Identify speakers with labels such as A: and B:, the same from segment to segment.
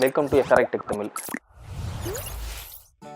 A: Welcome to SRI Tech Tamil.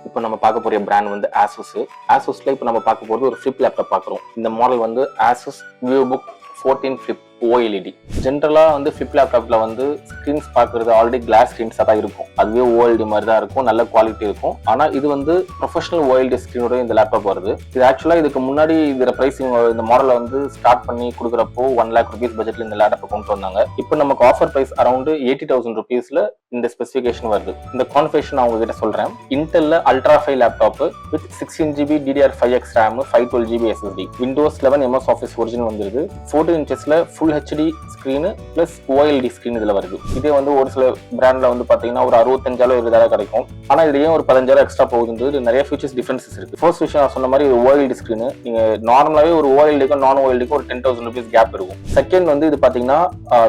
A: இப்போ நம்ம பார்க்க போகிற பிராண்ட் வந்து Asus. Asusல இப்போ நம்ம பார்க்க போகிறது ஒரு ஃபிளிப் லேப்டாப் பார்க்குறோம். இந்த மாடல் வந்து Asus VivoBook 14 Flip OLED. ஜென்ரலாக வந்து ஃபிளிப் லேப்டாப்ல வந்து ஸ்க்ரீன்ஸ் பார்க்குறது ஆல்ரெடி கிளாஸ் ஸ்க்ரீன்ஸாக தான் இருக்கும். அதுவே OLED மாதிரி தான் இருக்கும், நல்ல குவாலிட்டி இருக்கும். ஆனால் இது வந்து ப்ரொஃபஷனல் OLED ஸ்க்ரீனோட இந்த லேப்டாப் வருது. இது ஆக்சுவலாக இதுக்கு முன்னாடி இதோட ப்ரைஸிங் இந்த மாடலை வந்து ஸ்டார்ட் பண்ணி கொடுக்குறப்போ 1 lakh rupees பட்ஜெட்ல இந்த லேப்டாப்பை கொண்டு வந்தாங்க. இப்போ நமக்கு ஆஃபர் ப்ரைஸ் அரௌண்ட் 80,000 rupeesல இந்த ஸ்பெசிஃபிகேஷன் வருது. இந்த கான்ஃபிகரேஷன் அவங்க கிட்ட சொல்றேன். இன்டெல்ல ultra 5 laptop with 16GB DDR5X RAM 512GB SSD, Windows 11 MS Office original வந்துருது. 14 inchesல full HD screen plus OLED screen இதுல வருது. இதே வந்து ஒரு சில பிராண்ட்ல வந்து பாத்தீங்கன்னா ஒரு 65,000 20,000 கிடைக்கும். ஆனா இது ஏன் ஒரு 15,000 எக்ஸ்ட்ரா போகுதுன்றது நிறைய ஃபீச்சர்ஸ் டிஃபரன்சஸ் இருக்கு. ஃபர்ஸ்ட் விஷயம் நான் சொன்ன மாதிரி OLED ஸ்கிரீன், நீங்க நார்மலாவே ஒரு OLEDக்கும் நான் OLEDக்கும் ஒரு 10,000 rupees கேப் இருக்கும். செகண்ட் வந்து இது பாத்தீங்கன்னா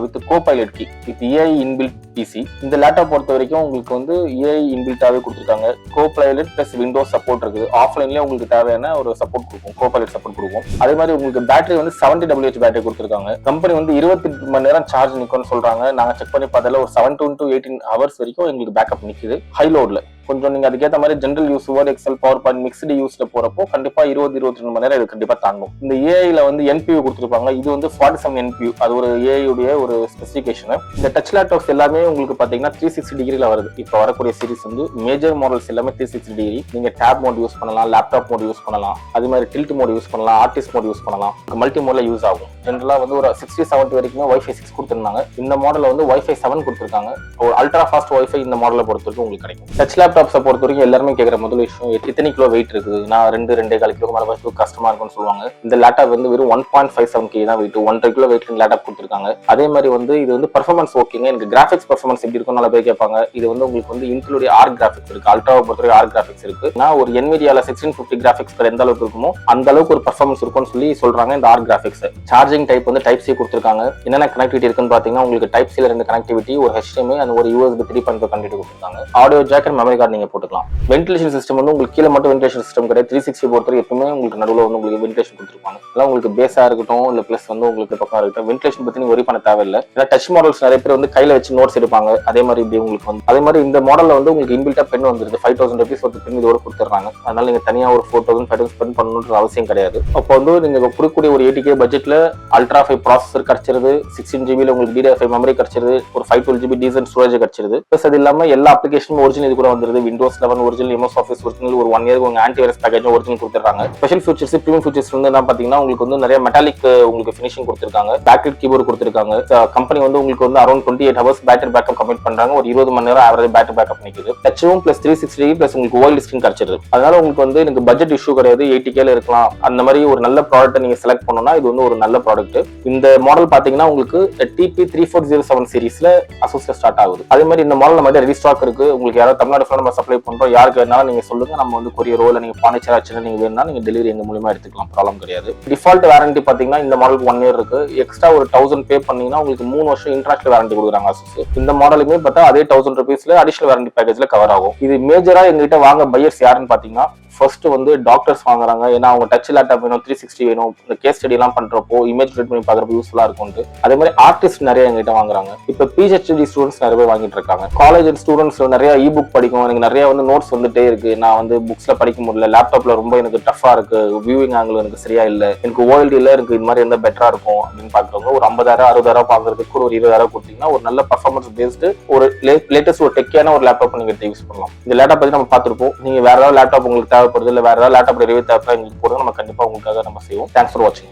A: with Copilot key with AI inbuilt PC. இந்த லேப்டாப் பொறுத்த வரைக்கும் உங்களுக்கு வந்து AI இன்பில்ட்டாவே கொடுத்துருக்காங்க. கோபைலட் பிளஸ் விண்டோஸ் சப்போர்ட் இருக்குது. ஆஃப்லைன்லயே உங்களுக்கு தேவையான ஒரு சப்போர்ட் கொடுக்கும், கோபைலட் சப்போர்ட் கொடுக்கும். அதே மாதிரி உங்களுக்கு பேட்டரி வந்து 70 WH பேட்டரி கொடுத்துருக்காங்க. கம்பெனி வந்து 28 மணி நேரம் சார்ஜ் நிக்கும்னு சொல்றாங்க. நாங்க செக் பண்ணி பார்த்ததுல ஒரு 17 to 18 hours வரைக்கும் எங்களுக்கு பேக்கப் நிக்குது ஹை லோட்ல. கொஞ்சம் நீங்க அதுக்கேற்ற மாதிரி general use Word Excel PowerPoint mixed யூஸ்ல போறப்போ கண்டிப்பா 20-22 மணி நேரம் இது கண்டிப்பா தாங்கும். இந்த ஏஐல வந்து NPU கொடுத்துருப்பாங்க. இது வந்து 47 NPU, அது ஒரு ஏஐ உடைய ஒரு ஸ்பெசிஃபிகேஷன். இந்த டச் லேப்டாப்ஸ் எல்லாமே உங்களுக்கு பாத்தீங்கன்னா 360 டிகிரில வருது. இப்போ வரக்கூடிய சீரிஸ் வந்து மேஜர் மாடல்ஸ் எல்லாமே 360 டிகிரி. நீங்க டேப் மோட் யூஸ் பண்ணலாம், லேப்டாப் மோட் யூஸ் பண்ணலாம், அது மாதிரி டில்ட் மோட் யூஸ் பண்ணலாம், ஆர்டிஸ்ட் மோட் யூஸ் பண்ணலாம், மல்டி மோட்ல யூஸ் ஆகும். ஜென்ரலா வந்து ஒரு 60-70 வரைக்குமே Wi-Fi 6 கொடுத்துருந்தாங்க. இந்த மாடல்ல வந்து Wi-Fi 7 கொடுத்துருக்காங்க. ஒரு அல்ட்ரா ஃபாஸ்ட் Wi-Fi இந்த மாடலை பொறுத்த வரைக்கும் உங்களுக்கு கிடைக்கும். டச் லேப்டாப்ஸை பொறுத்த வரைக்கும் எல்லாருமே கேட்குற முதல் விஷயம் எத்தனை கிலோ வெயிட் இருக்குது. நான் 2-2.25 கிலோ மேலே வச்சு கஷ்டமா இருக்கும்னு சொல்லுவாங்க. இந்த லேப்டாப் வந்து வெறும் 1.57 kg தான் வெயிட், 1.5 கிலோ வெயிட் லேப்டாப் கொடுத்துருக்காங்க. அதே மாதிரி வந்து இது வந்து பர்ஃபார்மன்ஸ் ஓகேங்க. எனக்கு கிராஃபிக்ஸ் பர்ஃபார்மன்ஸ் எப்படி இருக்கும் நல்லா பேர் கேட்பாங்க. இது வந்து உங்களுக்கு வந்து இன்க்ளூடிய ஆர்க் கிராஃபிக்ஸ் இருக்கு. அல்ட்ராவை பொறுத்தவரை ஆர்க் கிராஃபிக்ஸ் இருக்கு. நான் ஒரு NVIDIAல 1650 கிராஃபிக்ஸ் எந்த அளவுக்கு இருக்குமோ அந்த அளவுக்கு ஒரு பர்ஃபார்மன்ஸ் இருக்கும்னு சொல்லி சொல்றாங்க இந்த ஆர்க் கிராஃபிக்ஸ். சார்ஜிங் டைப் வந்து டைப் C கொடுத்துருக்காங்க. என்னென்ன கனெக்டிவிட்டி இருக்குன்னு பாத்தீங்கன்னா உங்களுக்கு டைப் C 2 கனெக்டிவிட்டி, ஒரு HDMI and ஒரு USB 3.5 கனெக்டிவிட்டி கொடுத்துருக்காங்க. Audio jack and memory card நீங்க போட்டுக்கலாம். வென்டிலேஷன் சிஸ்டம் வந்து உங்களுக்கு கீழே மட்டும் வென்டிலேஷன் சிஸ்டம் கிடையாது. 360 பொறுத்தவரை எப்பவுமே உங்களுக்கு நடுவில் வந்து உங்களுக்கு வென்டிலேஷன் கொடுத்துருப்பாங்க. அதான் உங்களுக்கு பேஸா இருக்கட்டும் இல்ல பிளஸ் வந்து உங்களுக்கு பக்கம் இருக்கட்டும், வென்டிலேஷன் பத்தி நீங்க ஒரி பண்ண தேவையில்லை. ஏன்னா டச் மாடல்ஸ் நிறைய பேர் வந்து கையில வச்சு நோட்ஸ் எடுப்பாங்க. அதே மாதிரி இப்படி உங்களுக்கு வந்து அதே மாதிரி இந்த மாடல்ல வந்து உங்களுக்கு இன்பில்ட்டா பென் வந்துருது. 5,000 rupees ஒரு பென் இதோட கொடுத்துறாங்க. அதனால நீங்க தனியா ஒரு 4,000-5,000 ஸ்பெண்ட் பண்ணணுன்ற அவசியம் கிடையாது. அப்போ வந்து நீங்க கொடுக்கக்கூடிய ஒரு 80K பட்ஜெட்ல அல்ட்ரா 5 ப்ராசஸர் கிடைச்சிருது, 16GB உங்களுக்கு DDR5 மெமரி கிடைச்சிருது, ஒரு 512GB டீசன்ட் ஸ்டோரேஜ் கிடைச்சிருது. பிளஸ் அது இல்லாம எல்லா அப்ளிகேஷனும் ஒரிஜினல் இது கூட வந்துருது. Windows 11 original, MS Office original, ஒரு 1 year உங்க ஆன்டிவைரஸ் பேக்கேஜ் ஒரிஜினல் கொடுத்துறாங்க. ஸ்பெஷல் ஃபீச்சர்ஸ் பிரீமியம் ஃபீச்சர்ஸ் வந்து என்ன பாத்தீங்கன்னா உங்களுக்கு வந்து நிறைய மெட்டாலிக் உங்களுக்கு ஃபினிஷிங் கொடுத்துருக்காங்க. பேக்கெட் கீபோர்டு கொடுத்துருக்காங்க. கம்பெனி வந்து உங்களுக்கு வந்து around 28 hours battery backup commit பண்றாங்க. ஒரு 20 மணி நேரம் ஆவரேஜ் பேட்டரி பேக்கப் நிக்குது. டச்சும் பிளஸ் 360 பிளஸ் உங்களுக்கு OLED ஸ்கிரீன் கிடைச்சிருது. அதனால உங்களுக்கு வந்து எனக்கு பட்ஜெட் இஷ்யூ கிடையாது. 80Kல இருக்கலாம். அந்த மாதிரி ஒரு நல்ல ப்ராடக்ட் நீங்க செலக்ட் பண்ணணும்னா இது வந்து ஒரு நல்ல ப்ராடக்ட். இந்த மாடல் பாத்தீங்கன்னா உங்களுக்கு TP3407 சீரிஸ்ல Asusல ஸ்டார்ட் ஆகுது. அதே மாதிரி இந்த மாடல் நம்ம ரெடி ஸ்டாக் இருக்கு. உங்களுக்கு யாராவது தமிழ்நாடு நம்ம சப்ளை பண்றோம், யாருக்கு வேணாலும் நீங்க சொல்லுங்க. நம்ம வந்து கொரியரோ இல்ல நீங்க பாண்டிச்சேரி ஆச்சுன்னா நீங்க வேணும்னா நீங்க டெலிவரி எங்க மூலமா எடுத்துக்கலாம், ப்ராப்ளம் கிடையாது. டிஃபால்ட் வாரண்டி பாத்தீங்கன்னா இந்த மாடலுக்கு 1 year இருக்கு. எக்ஸ்ட்ரா ஒரு 1000 பே பண்ணீங்கன்னா உங்களுக்கு 3 வருஷம் இன்டர்நேஷனல் வாரண்டி கொடுக்குறாங்க Asus. இந்த மாடலுமே பார்த்தா அதே 1000 rupeesல அடிஷனல் வாரண்டி பேக்கேஜ்ல கவர் ஆகும். இது மேஜரா எங்ககிட்ட வாங்க பையர்ஸ் யாருன்னு பாத்தீங்கன்னா ஃபர்ஸ்ட் வந்து டாக்டர்ஸ் வாங்குறாங்க. ஏன்னா அவங்க டச் லேப்டாப் வேணும், 360 வேணும், இந்த கேஸ் ஸ்டடி எல்லாம் பண்றப்போ இமேஜ் ரிட் பண்ணி பாக்குறப்போ யூஸ்ஃபுல்லா இருக்கும். அதே மாதிரி ஆர்டிஸ்ட் நிறைய எங்கிட்ட வாங்குறாங்க. இப்ப PhD ஸ்டூடெண்ட்ஸ் நிறைய பேர் வாங்கிட்டு இருக்காங்க. காலேஜ் ஸ்டூடெண்ட்ஸ் நிறைய இபுக் படிக்கும், எனக்கு நிறைய வந்து நோட்ஸ் வந்துட்டே இருக்கு, நான் வந்து புக்ஸ்ல படிக்க முடியல, லேப்டாப்ல ரொம்ப எனக்கு டஃபா இருக்கு, வியூவிங் ஆங்கிள் எனக்கு சரியா இல்ல, எனக்கு OLEDல எனக்கு இது மாதிரி இருந்தா பெட்டரா இருக்கும் அப்படின்னு பாக்குறவங்க ஒரு 50,000-60,000 பாக்குறதுக்கு ஒரு 20,000 கொடுத்தீங்கன்னா ஒரு நல்ல பர்ஃபார்மன்ஸ் பேஸ்டு ஒரு லேட்டஸ்ட் ஒரு டெக்கியான ஒரு லேப்டாப் நீங்க யூஸ் பண்ணலாம். இந்த லேப்டாப் பத்தி நம்ம பார்த்திருப்போம். நீங்க வேற ஏதாவது லேப்டாப் உங்களுக்கு தேவைப்படுது இல்ல வேற ஏதாவது லேப்டாப் ரிவ்யூ தேவைப்படுது எங்களுக்கு போடுங்க, நம்ம கண்டிப்பா உங்களுக்காக நம்ம செய்வோம். தேங்க்ஸ் ஃபார் வாட்சிங்.